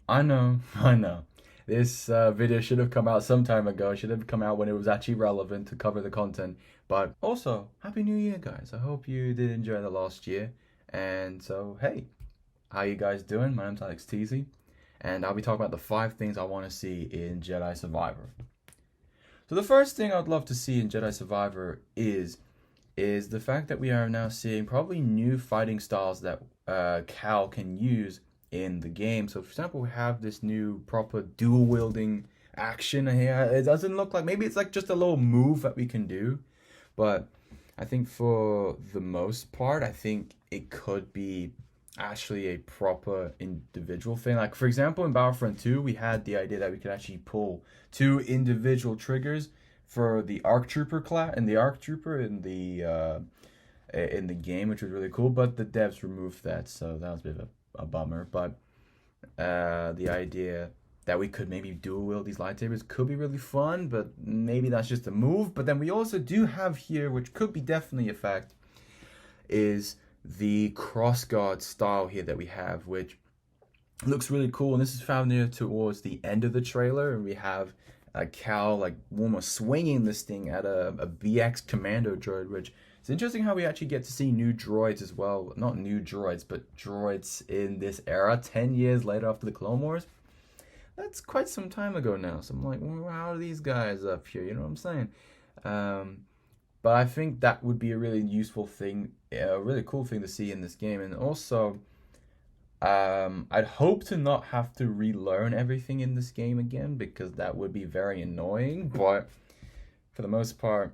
I know, I know. This video should have come out some time ago. It should have come out when it was actually relevant to cover the content. But also, Happy New Year, guys. I hope you did enjoy the last year. And so, hey, how you guys doing? My name's Alex Teasy, and I'll be talking about the 5 things I want to see in Jedi Survivor. So the first thing I'd love to see in Jedi Survivor is the fact that we are now seeing probably new fighting styles that Cal can use in the game. So, for example, we have this new proper dual wielding action here. It doesn't look like, maybe it's like just a little move that we can do, but I think for the most part, I think it could be actually a proper individual thing. Like, for example, in Battlefront 2, we had the idea that we could actually pull two individual triggers for the ARC Trooper class and the ARC Trooper in the game, which was really cool. But the devs removed that, so that was a bit of a bummer. But the idea that we could maybe dual wield these lightsabers could be really fun, but maybe that's just a move. But then we also do have here, which could be definitely a fact, is the crossguard style here that we have, which looks really cool. And this is found near towards the end of the trailer, and we have a Cal like almost swinging this thing at a BX commando droid, which it's interesting how we actually get to see new droids as well. Not new droids, but droids in this era, 10 years later after the Clone Wars. That's quite some time ago now. So I'm like, well, how are these guys up here? You know what I'm saying? Um, but I think that would be a really useful thing, a really cool thing to see in this game. And also, I'd hope to not have to relearn everything in this game again because that would be very annoying. But for the most part,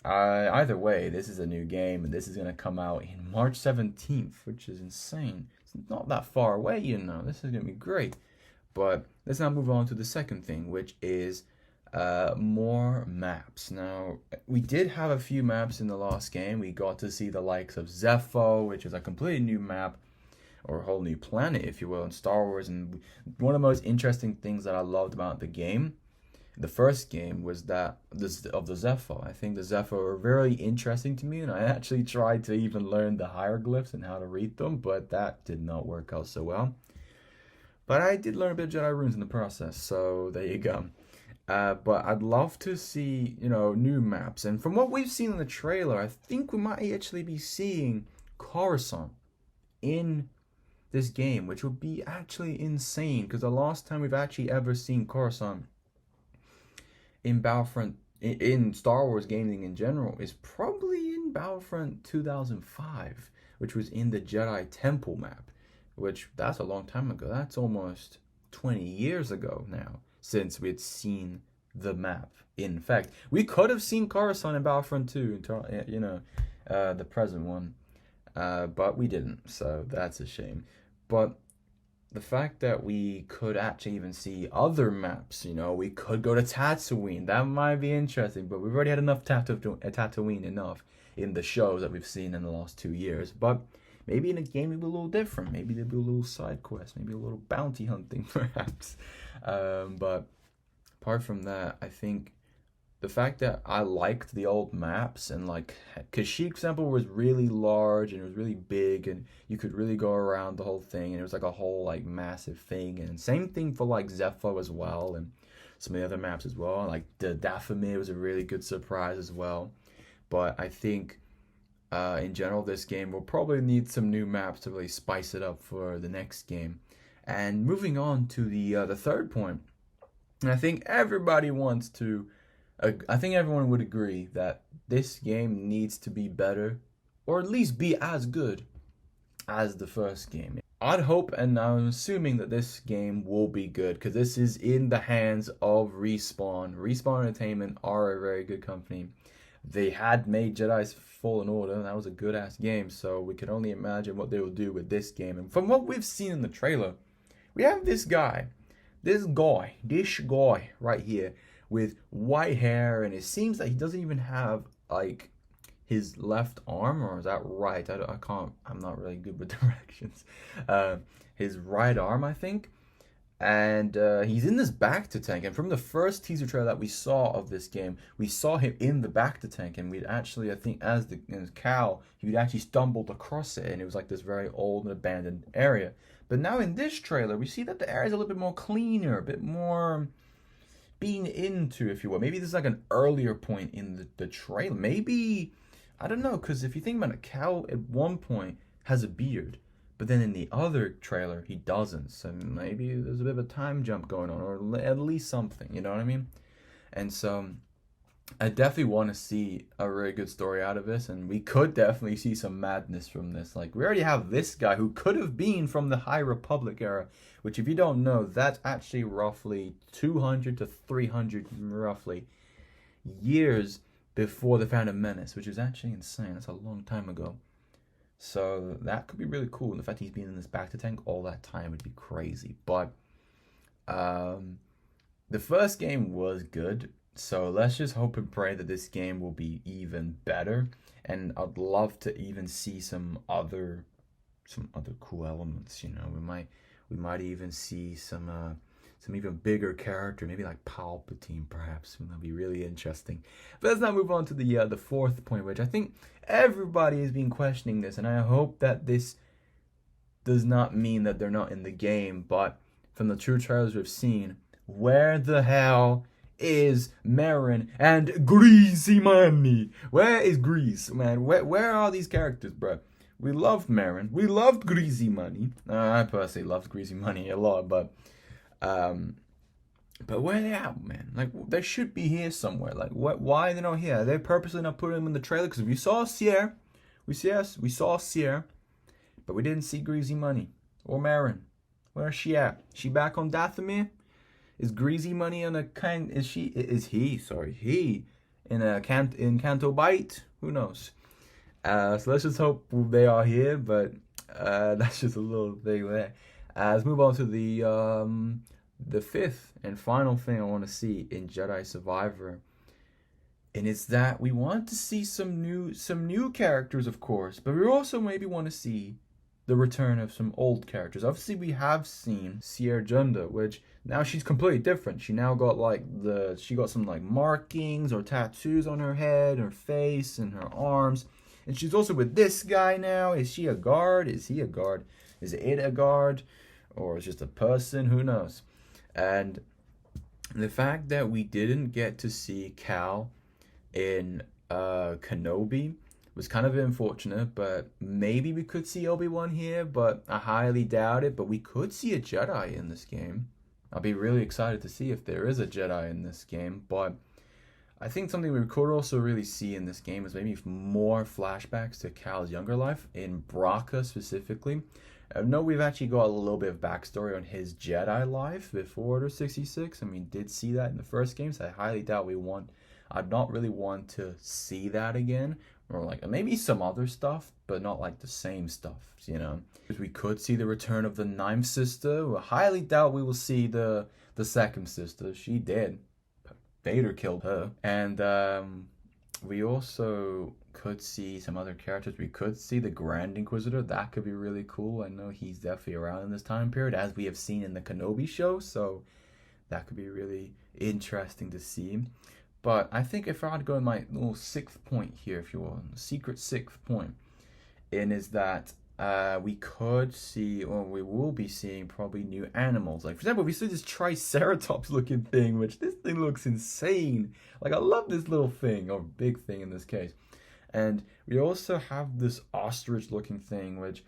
either way, this is a new game and this is going to come out in March 17th, which is insane. It's not that far away, you know. This is going to be great. But let's now move on to the second thing, which is more maps. Now, we did have a few maps in the last game. We got to see the likes of Zepho, which is a completely new map, or a whole new planet, if you will, in Star Wars. And one of the most interesting things that I loved about the game, the first game, was that this of the Zepho. I think the Zepho are very interesting to me, and I actually tried to even learn the hieroglyphs and how to read them, but that did not work out so well. But I did learn a bit of Jedi runes in the process, so there you go. But I'd love to see, new maps. And from what we've seen in the trailer, I think we might actually be seeing Coruscant in this game, which would be actually insane. Because the last time we've actually ever seen Coruscant in Battlefront, in Star Wars gaming in general, is probably in Battlefront 2005, which was in the Jedi Temple map. Which, that's a long time ago. That's almost 20 years ago now, since we had seen the map. In fact, we could have seen Coruscant in Battlefront 2, the present one, but we didn't, so that's a shame. But the fact that we could actually even see other maps, we could go to Tatooine. That might be interesting, but we've already had enough Tatooine enough in the shows that we've seen in the last 2 years. But maybe in a game it'll be a little different. Maybe there'll be a little side quest, maybe a little bounty hunting, perhaps. But apart from that, I think the fact that I liked the old maps and like Kashyyyk, for example, was really large and it was really big and you could really go around the whole thing and it was like a whole like massive thing. And same thing for like Zepho as well and some of the other maps as well. Like the Dathomir was a really good surprise as well. But I think in general, this game will probably need some new maps to really spice it up for the next game. And moving on to the third point, and I think I think everyone would agree that this game needs to be better, or at least be as good as the first game. I'd hope, and I'm assuming that this game will be good, because this is in the hands of Respawn. Respawn Entertainment are a very good company. They had made Jedi's Fallen Order, and that was a good-ass game, so we can only imagine what they will do with this game. And from what we've seen in the trailer, we have this guy right here, with white hair, and it seems that he doesn't even have, like, his left arm, or is that right? I'm not really good with directions. His right arm, I think. And he's in this Bacta tank. And from the first teaser trailer that we saw of this game, we saw him in the Bacta tank. And we'd actually, I think, as Cal, he'd actually stumbled across it. And it was like this very old and abandoned area. But now in this trailer, we see that the area is a little bit more cleaner, a bit more being into, if you will. Maybe this is like an earlier point in the trailer. Maybe, I don't know, because if you think about it, Cal at one point has a beard, but then in the other trailer, he doesn't. So maybe there's a bit of a time jump going on, or at least something, you know what I mean? And so I definitely want to see a really good story out of this, and we could definitely see some madness from this. Like, we already have this guy who could have been from the High Republic era, which, if you don't know, that's actually roughly 200 to 300 roughly years before the Phantom Menace, which is actually insane. That's a long time ago. So that could be really cool. And the fact he's been in this Bacta tank all that time would be crazy. But the first game was good. So let's just hope and pray that this game will be even better. And I'd love to even see some other cool elements, you know. We might even see some even bigger character, maybe like Palpatine, perhaps. That'd be really interesting. But let's now move on to the fourth point, which I think everybody has been questioning this, and I hope that this does not mean that they're not in the game. But from the true trailers we've seen, where the hell is Merrin and Greasy Money? Where is Grease, man? Where are these characters, bro? We loved Merrin. We loved Greasy Money. I personally loved Greasy Money a lot, but where are they at, man? Like, they should be here somewhere. Like, why are they not here? Are they purposely not putting them in the trailer? Because we saw Sierra, we saw Sierra, but we didn't see Greasy Money or Merrin. Where is she at? She back on Dathomir? Is Greasy Money in a kind? Is he in Canto Bight? Who knows? So let's just hope they are here. But that's just a little thing there. Let's move on to the fifth and final thing I want to see in Jedi Survivor, and it's that we want to see some new characters, of course, but we also maybe want to see the return of some old characters. Obviously, we have seen Sierra Junda, which now she's completely different. She now got she got some like markings or tattoos on her head, her face, and her arms. And she's also with this guy now. Is she a guard? Is he a guard? Is it a guard? Or is it just a person? Who knows? And the fact that we didn't get to see Cal in Kenobi was kind of unfortunate, but maybe we could see Obi-Wan here, but I highly doubt it. But we could see a Jedi in this game. I'll be really excited to see if there is a Jedi in this game, but I think something we could also really see in this game is maybe more flashbacks to Cal's younger life, in Braca specifically. I know we've actually got a little bit of backstory on his Jedi life before Order 66. I mean, did see that in the first game, so I highly doubt I'd not really want to see that again. Or like maybe some other stuff, but not like the same stuff, you know. Because we could see the return of the ninth sister. I highly doubt we will see the second sister. She did. Vader killed her. And we also could see some other characters. We could see the Grand Inquisitor. That could be really cool. I know he's definitely around in this time period, as we have seen in the Kenobi show. So that could be really interesting to see. But I think if I had to go in my little sixth point here, if you will, secret sixth point, and is that we could see, or we will be seeing probably new animals. Like, for example, we see this Triceratops looking thing, which this thing looks insane. Like, I love this little thing, or big thing in this case. And we also have this ostrich looking thing, which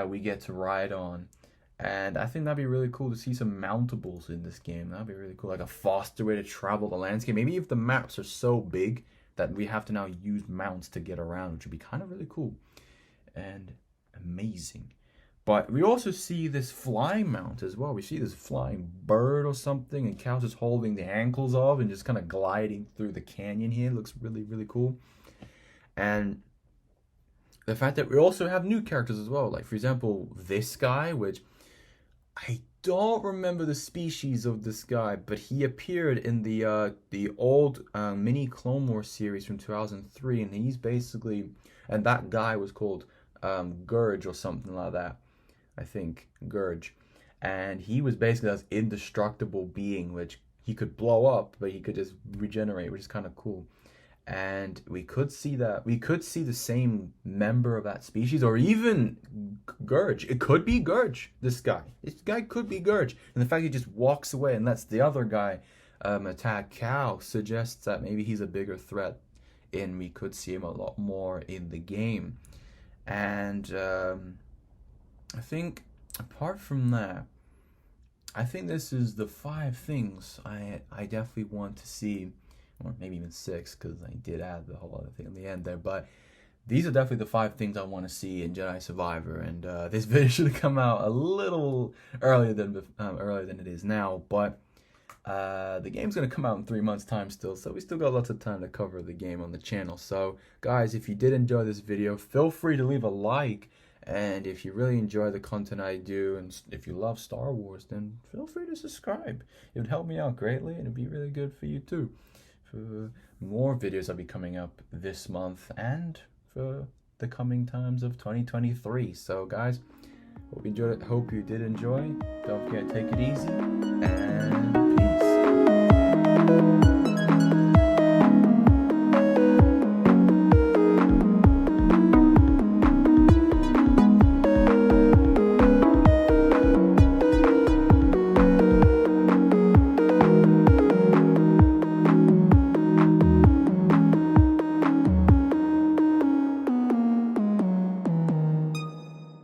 we get to ride on. And I think that'd be really cool to see some mountables in this game. That'd be really cool, like a faster way to travel the landscape. Maybe if the maps are so big that we have to now use mounts to get around, which would be kind of really cool and amazing. But we also see this flying mount as well. We see this flying bird or something, and Cal's just holding the ankles of and just kind of gliding through the canyon here. It looks really, really cool. And the fact that we also have new characters as well. Like, for example, this guy, which I don't remember the species of this guy, but he appeared in the old mini Clone Wars series from 2003, and he's basically, and that guy was called Gurge or something like that. I think Gurge, and he was basically this indestructible being, which he could blow up, but he could just regenerate, which is kind of cool. and we could see the same member of that species, or even Gurge. It could be Gurge. This guy could be Gurge, and the fact he just walks away and lets the other guy attack Cal suggests that maybe he's a bigger threat, and we could see him a lot more in the game. And I think apart from that, I think this is the 5 things I definitely want to see, or maybe even 6, because I did add the whole other thing in the end there. But these are definitely the 5 things I want to see in Jedi Survivor. And this video should have come out a little earlier than it is now. But the game's going to come out in 3 months' time still, so we still got lots of time to cover the game on the channel. So, guys, if you did enjoy this video, feel free to leave a like. And if you really enjoy the content I do, and if you love Star Wars, then feel free to subscribe. It would help me out greatly, and it'd be really good for you too. For more videos I'll be coming up this month, and for the coming times of 2023. So, guys, hope you enjoyed it. Hope you did enjoy. Don't forget to take it easy, and peace.